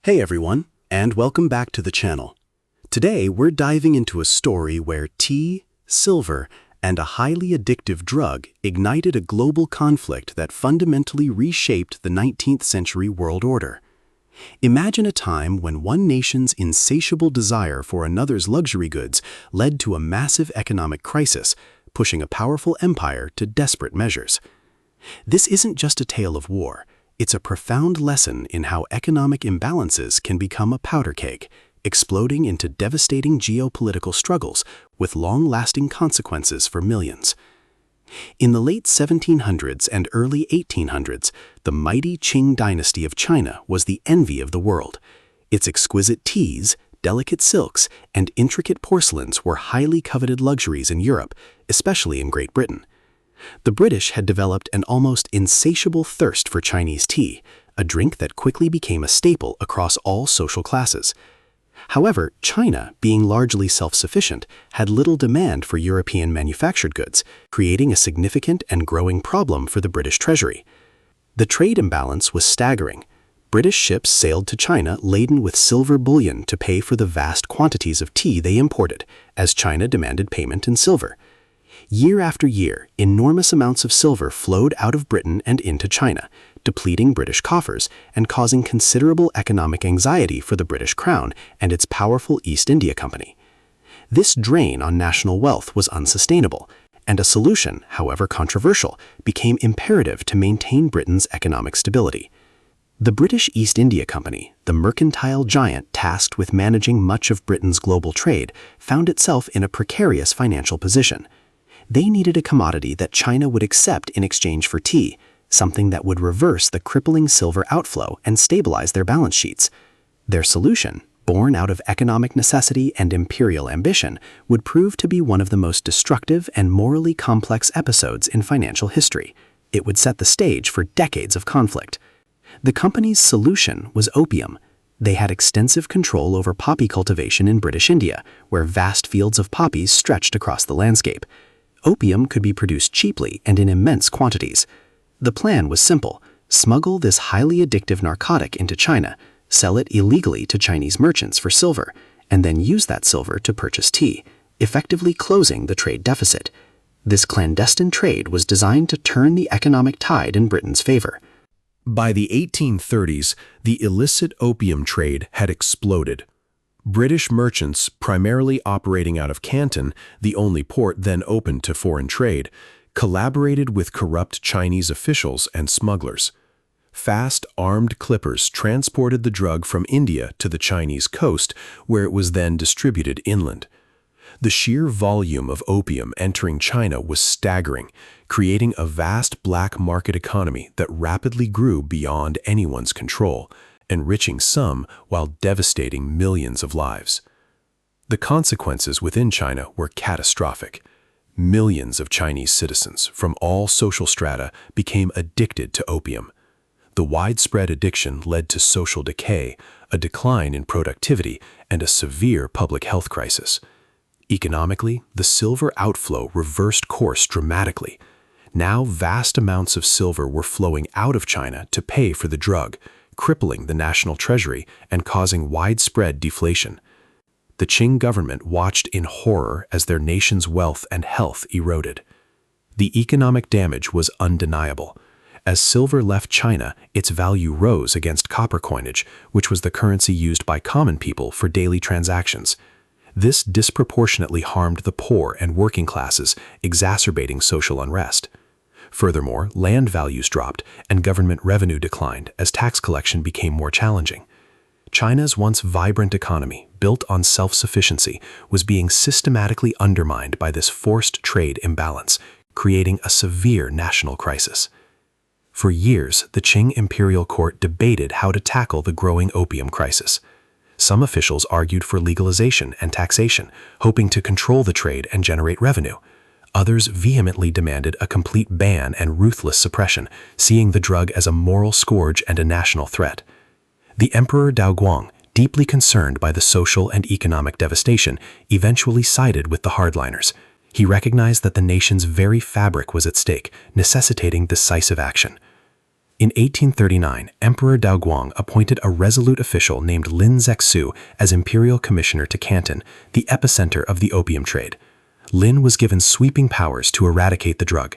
Hey everyone, and welcome back to the channel. Today we're diving into a story where tea, silver, and a highly addictive drug ignited a global conflict that fundamentally reshaped the 19th century world order. Imagine a time when one nation's insatiable desire for another's luxury goods led to a massive economic crisis, pushing a powerful empire to desperate measures. This isn't just a tale of war. It's a profound lesson in how economic imbalances can become a powder keg, exploding into devastating geopolitical struggles with long-lasting consequences for millions. In the late 1700s and early 1800s, the mighty Qing Dynasty of China was the envy of the world. Its exquisite teas, delicate silks, and intricate porcelains were highly coveted luxuries in Europe, especially in Great Britain. The British had developed an almost insatiable thirst for Chinese tea, a drink that quickly became a staple across all social classes. However, China, being largely self-sufficient, had little demand for European manufactured goods, creating a significant and growing problem for the British treasury. The trade imbalance was staggering. British ships sailed to China laden with silver bullion to pay for the vast quantities of tea they imported, as China demanded payment in silver. Year after year, enormous amounts of silver flowed out of Britain and into China, depleting British coffers and causing considerable economic anxiety for the British Crown and its powerful East India Company. This drain on national wealth was unsustainable, and a solution, however controversial, became imperative to maintain Britain's economic stability. The British East India Company, the mercantile giant tasked with managing much of Britain's global trade, found itself in a precarious financial position. They needed a commodity that China would accept in exchange for tea, something that would reverse the crippling silver outflow and stabilize their balance sheets. Their solution, born out of economic necessity and imperial ambition, would prove to be one of the most destructive and morally complex episodes in financial history. It would set the stage for decades of conflict. The company's solution was opium. They had extensive control over poppy cultivation in British India, where vast fields of poppies stretched across the landscape. Opium could be produced cheaply and in immense quantities. The plan was simple: smuggle this highly addictive narcotic into China, sell it illegally to Chinese merchants for silver, and then use that silver to purchase tea, effectively closing the trade deficit. This clandestine trade was designed to turn the economic tide in Britain's favor. By the 1830s, the illicit opium trade had exploded. British merchants, primarily operating out of Canton, the only port then open to foreign trade, collaborated with corrupt Chinese officials and smugglers. Fast, armed clippers transported the drug from India to the Chinese coast, where it was then distributed inland. The sheer volume of opium entering China was staggering, creating a vast black market economy that rapidly grew beyond anyone's control, enriching some while devastating millions of lives. The consequences within China were catastrophic. Millions of Chinese citizens from all social strata became addicted to opium. The widespread addiction led to social decay, a decline in productivity, and a severe public health crisis. Economically, the silver outflow reversed course dramatically. Now vast amounts of silver were flowing out of China to pay for the drug, crippling the national treasury and causing widespread deflation. The Qing government watched in horror as their nation's wealth and health eroded. The economic damage was undeniable. As silver left China, its value rose against copper coinage, which was the currency used by common people for daily transactions. This disproportionately harmed the poor and working classes, exacerbating social unrest. Furthermore, land values dropped and government revenue declined as tax collection became more challenging. China's once vibrant economy, built on self-sufficiency, was being systematically undermined by this forced trade imbalance, creating a severe national crisis. For years, the Qing imperial court debated how to tackle the growing opium crisis. Some officials argued for legalization and taxation, hoping to control the trade and generate revenue. Others vehemently demanded a complete ban and ruthless suppression, seeing the drug as a moral scourge and a national threat. The Emperor Daoguang, deeply concerned by the social and economic devastation, eventually sided with the hardliners. He recognized that the nation's very fabric was at stake, necessitating decisive action. In 1839, Emperor Daoguang appointed a resolute official named Lin Zexu as imperial commissioner to Canton, the epicenter of the opium trade. Lin was given sweeping powers to eradicate the drug.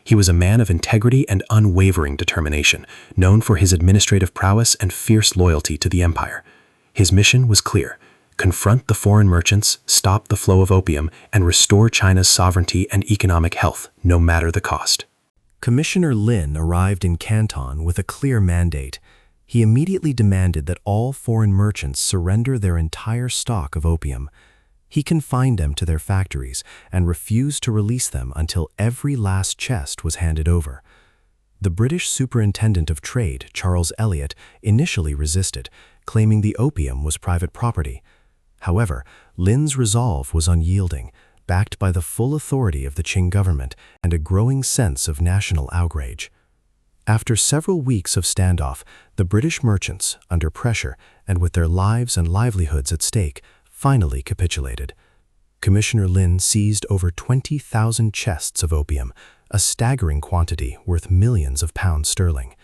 He was a man of integrity and unwavering determination, known for his administrative prowess and fierce loyalty to the empire. His mission was clear: confront the foreign merchants, stop the flow of opium, and restore China's sovereignty and economic health, no matter the cost. Commissioner Lin arrived in Canton with a clear mandate. He immediately demanded that all foreign merchants surrender their entire stock of opium. He confined them to their factories and refused to release them until every last chest was handed over. The British Superintendent of Trade, Charles Elliot, initially resisted, claiming the opium was private property. However, Lin's resolve was unyielding, backed by the full authority of the Qing government and a growing sense of national outrage. After several weeks of standoff, the British merchants, under pressure and with their lives and livelihoods at stake, finally capitulated. Commissioner Lin seized over 20,000 chests of opium, a staggering quantity worth millions of pounds sterling.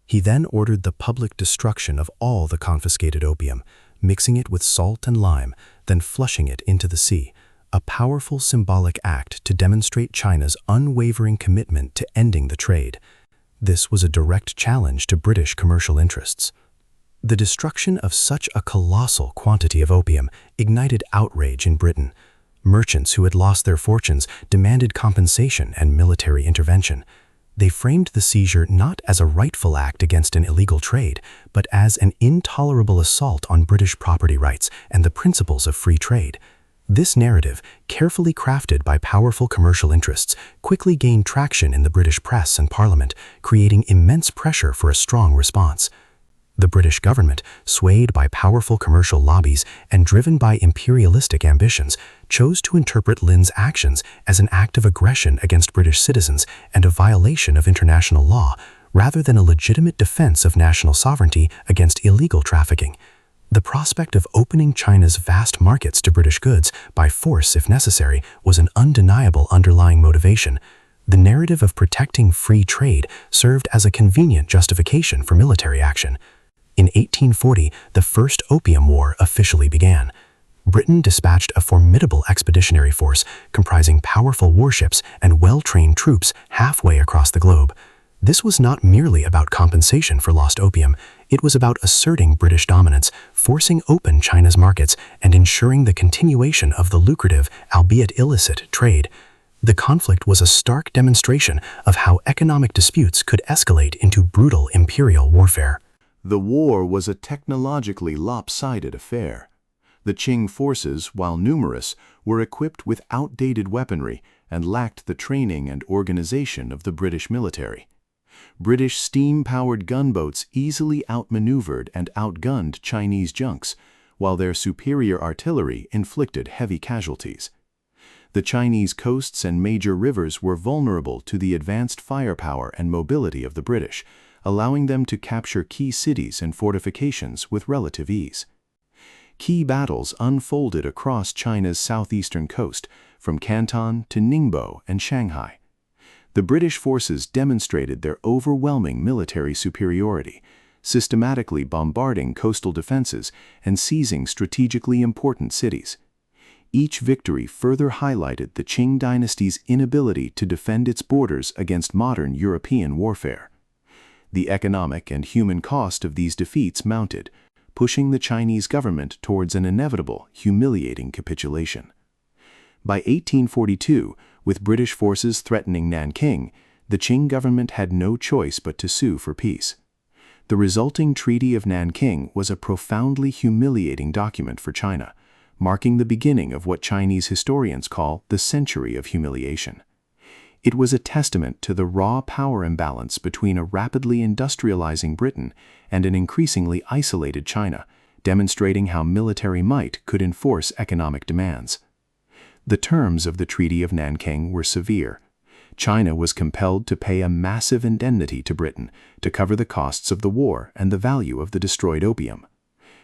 He then ordered the public destruction of all the confiscated opium, mixing it with salt and lime, then flushing it into the sea, a powerful symbolic act to demonstrate China's unwavering commitment to ending the trade. This was a direct challenge to British commercial interests. The destruction of such a colossal quantity of opium ignited outrage in Britain. Merchants who had lost their fortunes demanded compensation and military intervention. They framed the seizure not as a rightful act against an illegal trade, but as an intolerable assault on British property rights and the principles of free trade. This narrative, carefully crafted by powerful commercial interests, quickly gained traction in the British press and Parliament, creating immense pressure for a strong response. The British government, swayed by powerful commercial lobbies and driven by imperialistic ambitions, chose to interpret Lin's actions as an act of aggression against British citizens and a violation of international law, rather than a legitimate defense of national sovereignty against illegal trafficking. The prospect of opening China's vast markets to British goods, by force if necessary, was an undeniable underlying motivation. The narrative of protecting free trade served as a convenient justification for military action. In 1840, the First Opium War officially began. Britain dispatched a formidable expeditionary force comprising powerful warships and well-trained troops halfway across the globe. This was not merely about compensation for lost opium. It was about asserting British dominance, forcing open China's markets, and ensuring the continuation of the lucrative, albeit illicit, trade. The conflict was a stark demonstration of how economic disputes could escalate into brutal imperial warfare. The war was a technologically lopsided affair. The Qing forces, while numerous, were equipped with outdated weaponry and lacked the training and organization of the British military. British steam-powered gunboats easily outmaneuvered and outgunned Chinese junks, while their superior artillery inflicted heavy casualties. The Chinese coasts and major rivers were vulnerable to the advanced firepower and mobility of the British, allowing them to capture key cities and fortifications with relative ease. Key battles unfolded across China's southeastern coast, from Canton to Ningbo and Shanghai. The British forces demonstrated their overwhelming military superiority, systematically bombarding coastal defenses and seizing strategically important cities. Each victory further highlighted the Qing dynasty's inability to defend its borders against modern European warfare. The economic and human cost of these defeats mounted, pushing the Chinese government towards an inevitable, humiliating capitulation. By 1842, with British forces threatening Nanking, the Qing government had no choice but to sue for peace. The resulting Treaty of Nanking was a profoundly humiliating document for China, marking the beginning of what Chinese historians call the Century of Humiliation. It was a testament to the raw power imbalance between a rapidly industrializing Britain and an increasingly isolated China, demonstrating how military might could enforce economic demands. The terms of the Treaty of Nanking were severe. China was compelled to pay a massive indemnity to Britain to cover the costs of the war and the value of the destroyed opium.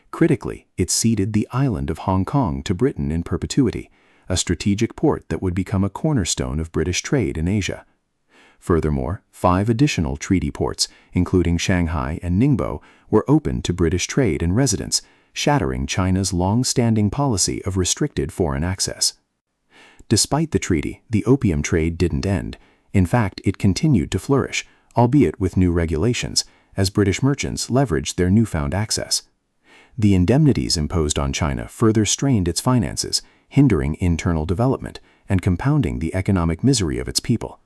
Critically, it ceded the island of Hong Kong to Britain in perpetuity, a strategic port that would become a cornerstone of British trade in Asia. Furthermore, 5 additional treaty ports, including Shanghai and Ningbo, were opened to British trade and residents, shattering China's long-standing policy of restricted foreign access. Despite the treaty, the opium trade didn't end. In fact, it continued to flourish, albeit with new regulations, as British merchants leveraged their newfound access. The indemnities imposed on China further strained its finances, hindering internal development and compounding the economic misery of its people.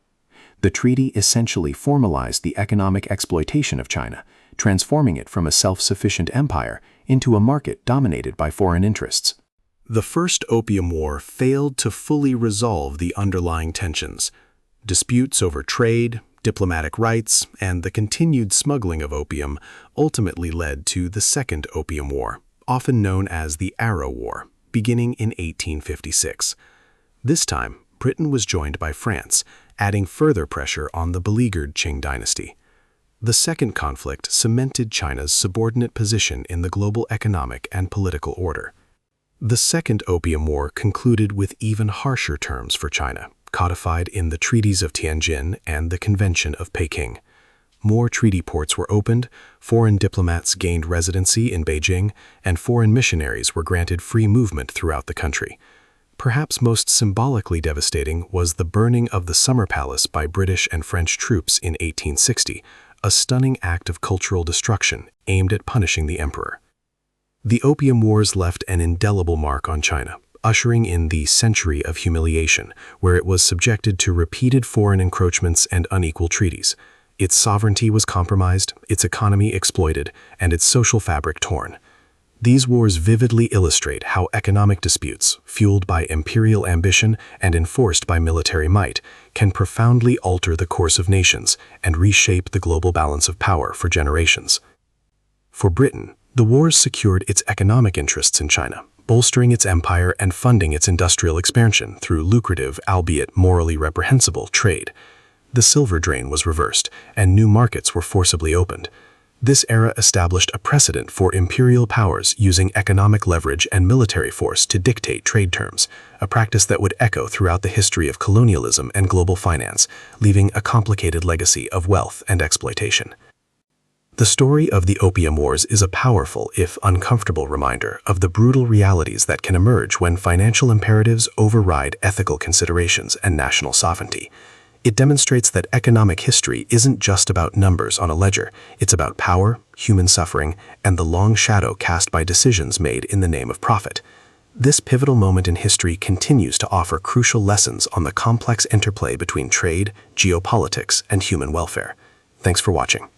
The treaty essentially formalized the economic exploitation of China, transforming it from a self-sufficient empire into a market dominated by foreign interests. The First Opium War failed to fully resolve the underlying tensions. Disputes over trade, diplomatic rights, and the continued smuggling of opium ultimately led to the Second Opium War, often known as the Arrow War, beginning in 1856. This time, Britain was joined by France, adding further pressure on the beleaguered Qing dynasty. The second conflict cemented China's subordinate position in the global economic and political order. The Second Opium War concluded with even harsher terms for China, codified in the Treaties of Tianjin and the Convention of Peking. More treaty ports were opened, foreign diplomats gained residency in Beijing, and foreign missionaries were granted free movement throughout the country. Perhaps most symbolically devastating was the burning of the Summer Palace by British and French troops in 1860, a stunning act of cultural destruction aimed at punishing the emperor. The Opium Wars left an indelible mark on China, ushering in the century of humiliation, where it was subjected to repeated foreign encroachments and unequal treaties. Its sovereignty was compromised, its economy exploited, and its social fabric torn. These wars vividly illustrate how economic disputes, fueled by imperial ambition and enforced by military might, can profoundly alter the course of nations and reshape the global balance of power for generations. For Britain, the wars secured its economic interests in China, bolstering its empire and funding its industrial expansion through lucrative, albeit morally reprehensible, trade. The silver drain was reversed, and new markets were forcibly opened. This era established a precedent for imperial powers using economic leverage and military force to dictate trade terms, a practice that would echo throughout the history of colonialism and global finance, leaving a complicated legacy of wealth and exploitation. The story of the Opium Wars is a powerful, if uncomfortable, reminder of the brutal realities that can emerge when financial imperatives override ethical considerations and national sovereignty. It demonstrates that economic history isn't just about numbers on a ledger, it's about power, human suffering, and the long shadow cast by decisions made in the name of profit. This pivotal moment in history continues to offer crucial lessons on the complex interplay between trade, geopolitics, and human welfare. Thanks for watching.